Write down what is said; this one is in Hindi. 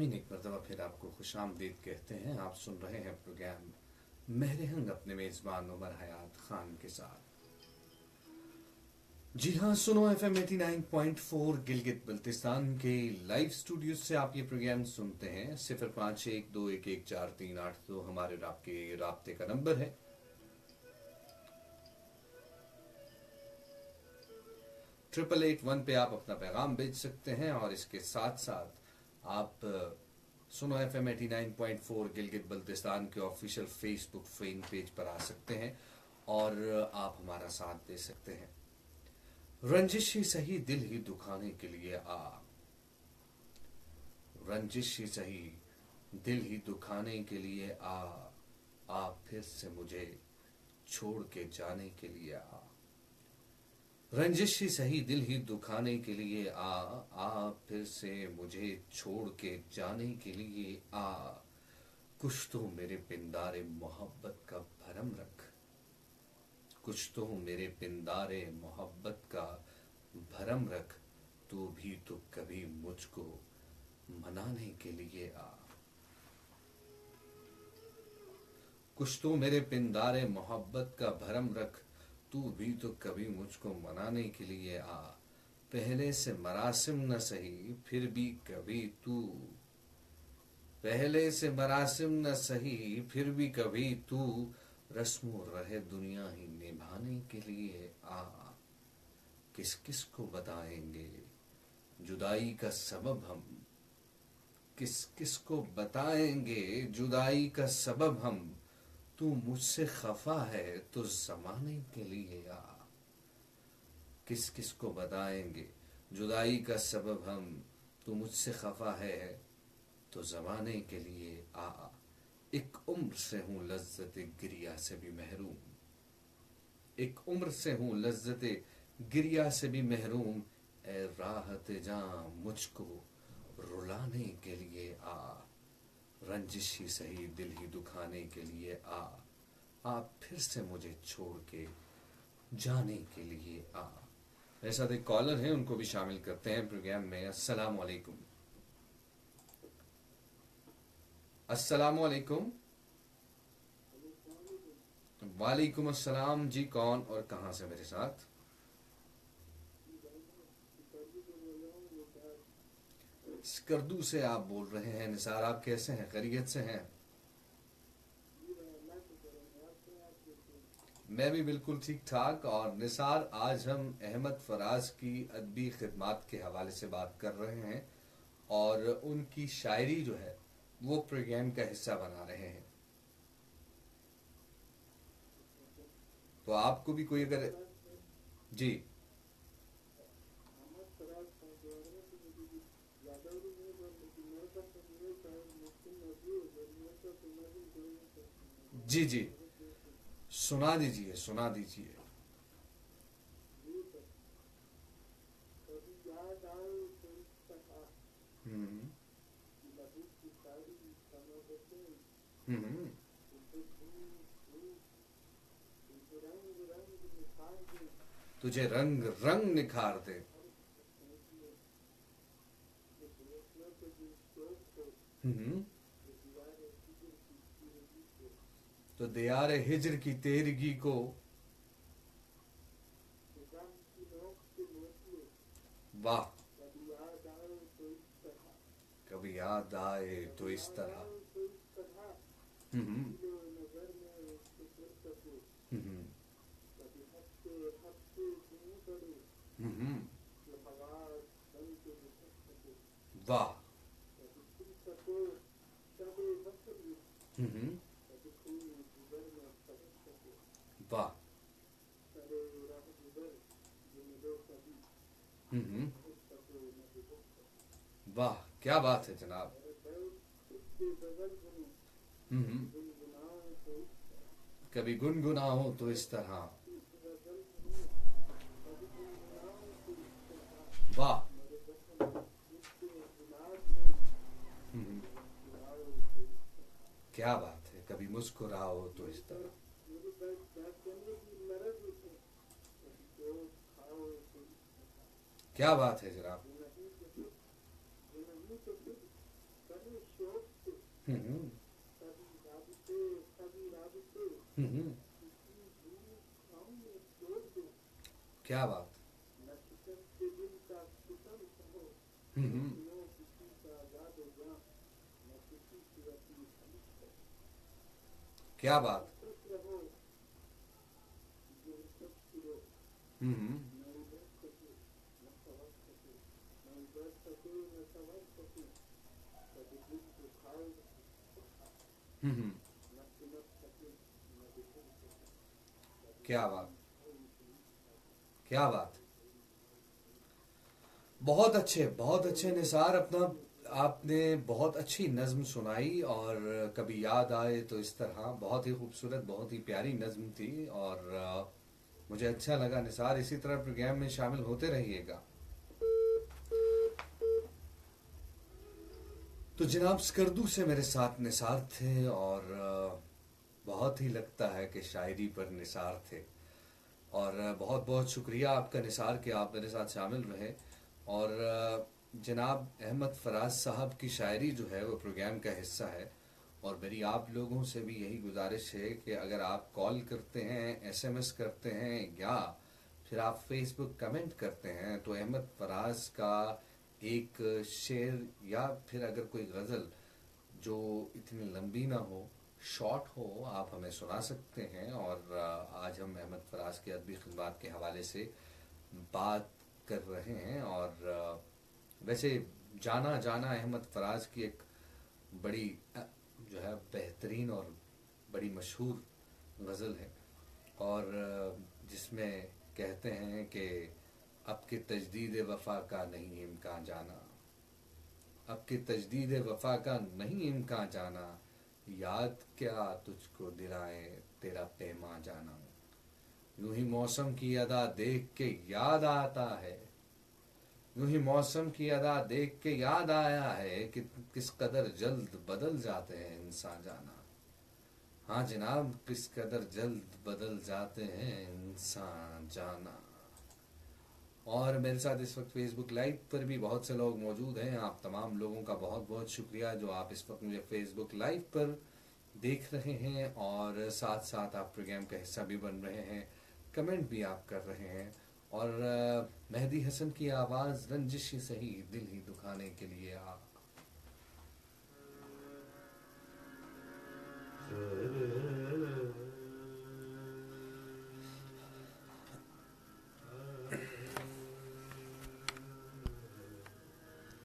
एक मरतबा फिर आपको खुशामदीद कहते हैं। आप सुन रहे हैं प्रोग्राम महरहंग अपने मेज़बान उमर हयात खान के साथ। जी हाँ, सुनो FM 89.4 गिलगित बल्तिस्तान के लाइव स्टूडियो से आप ये प्रोग्राम सुनते हैं। 0512114382 हमारे आपके राब्ते का नंबर है। ट्रिपल 81 पे आप अपना पैगाम भेज सकते हैं और इसके साथ साथ आप सुनो FM 89.4 गिलगित बल्तिस्तान के ऑफिशियल फेसबुक फैन पेज पर आ सकते हैं और आप हमारा साथ दे सकते हैं। रंजिश ही सही दिल ही दुखाने के लिए आ, रंजिश ही सही दिल ही दुखाने के लिए आ फिर से मुझे छोड़ के जाने के लिए आ। रंजिश ही सही दिल ही दुखाने के लिए आ फिर से मुझे छोड़ के जाने के लिए आ। कुछ तो मेरे पिंदारे मोहब्बत का भरम रख, कुछ तो मेरे पिंदारे मोहब्बत का भरम रख, तू भी तो कभी मुझको मनाने के लिए आ। कुछ तो मेरे पिंदारे मोहब्बत का भरम रख, तू भी तो कभी मुझको मनाने के लिए आ। पहले से मरासिम न सही फिर भी कभी तू, पहले से मरासिम न सही फिर भी कभी तू, रस्मों रहे दुनिया ही निभाने के लिए आ। किस किस को बताएंगे जुदाई का सबब हम, किस किस को बताएंगे जुदाई का सबब हम, तू मुझसे खफा है तो जमाने के लिए आ। किस किस को बताएंगे जुदाई का सबब हम, तू मुझसे खफा है तो जमाने के लिए आ। एक उम्र से हूँ लज्जत गिरिया से भी महरूम, एक उम्र से हूँ लज्जत गिरिया से भी महरूम, ए राहत जां मुझको रुलाने के लिए आ। रंजिश ही सही दिल ही दुखाने के लिए आ फिर से मुझे छोड़ के जाने के लिए आ। मेरे साथ एक कॉलर हैं, उनको भी शामिल करते हैं प्रोग्राम में। अस्सलाम वालेकुम। अस्सलाम वालेकुम। वालेकुम अस्सलाम जी, कौन और कहां से मेरे साथ? स्कर्दू से आप बोल रहे हैं। निसार, आप कैसे हैं? खैरियत से हैं? मैं भी बिल्कुल ठीक ठाक। और निसार, आज हम अहमद फराज की अदबी खिदमात के हवाले से बात कर रहे हैं और उनकी शायरी जो है वो प्रोग्राम का हिस्सा बना रहे हैं। तो आपको भी कोई अगर जी जी जी, सुना दीजिए सुना दीजिए। हम्म हम्म। तुझे रंग रंग निखार दे। हम्म। तो दियार हिजर की तेरगी को, वाह, कभी याद आए तो इस तरह। हम्म हम्म हम्म। वाह। हम्म। वाह। हम्म। वाह, क्या बात है जनाब। हम्म। कभी गुनगुनाओ तो इस तरह। वाह। हम्म। क्या बात है, कभी मुस्कुराओ तो इस तरह। क्या बात है जनाब। हम्म। हम्म। क्या बात। हम्म। क्या बात। हम्म। हम्म। क्या बात। क्या बात। बहुत अच्छे निसार अपना। आपने बहुत अच्छी नज्म सुनाई, और कभी याद आए तो इस तरह बहुत ही खूबसूरत, बहुत ही प्यारी नज्म थी। और मुझे अच्छा लगा निसार, इसी तरह प्रोग्राम में शामिल होते रहिएगा। तो जनाब स्कर्दू से मेरे साथ निसार थे, और बहुत ही लगता है कि शायरी पर निसार थे। और बहुत बहुत शुक्रिया आपका निसार कि आप मेरे साथ शामिल रहे। और जनाब अहमद फराज साहब की शायरी जो है वो प्रोग्राम का हिस्सा है। और मेरी आप लोगों से भी यही गुजारिश है कि अगर आप कॉल करते हैं, एसएमएस करते हैं, या फिर आप फेसबुक कमेंट करते हैं, तो अहमद फराज का एक शेर या फिर अगर कोई गज़ल जो इतनी लंबी ना हो, शॉर्ट हो, आप हमें सुना सकते हैं। और आज हम अहमद फराज के अदबी खिदमात के हवाले से बात कर रहे हैं। और वैसे जाना जाना अहमद फराज की एक बड़ी जो है बेहतरीन और बड़ी मशहूर गज़ल है। और जिसमें कहते हैं कि अब के तजदीद वफ़ा का नहीं इम्कान जाना, अब के तजदीद वफ़ा का नहीं इम्कान जाना, याद क्या तुझको दिलाए तेरा पैमा जाना। यूं ही मौसम की अदा देख के याद आता है, यूं ही मौसम की अदा देख के याद आया है कि किस कदर जल्द बदल जाते हैं इंसान जाना। हाँ जनाब, किस कदर जल्द बदल जाते हैं इंसान जाना। और मेरे साथ इस वक्त फेसबुक लाइव पर भी बहुत से लोग मौजूद हैं। आप तमाम लोगों का बहुत बहुत शुक्रिया जो आप इस वक्त मुझे फेसबुक लाइव पर देख रहे हैं, और साथ साथ आप प्रोग्राम का हिस्सा भी बन रहे हैं, कमेंट भी आप कर रहे हैं। और मेहदी हसन की आवाज़ रंजिश ही सही दिल ही दुखाने के लिए आप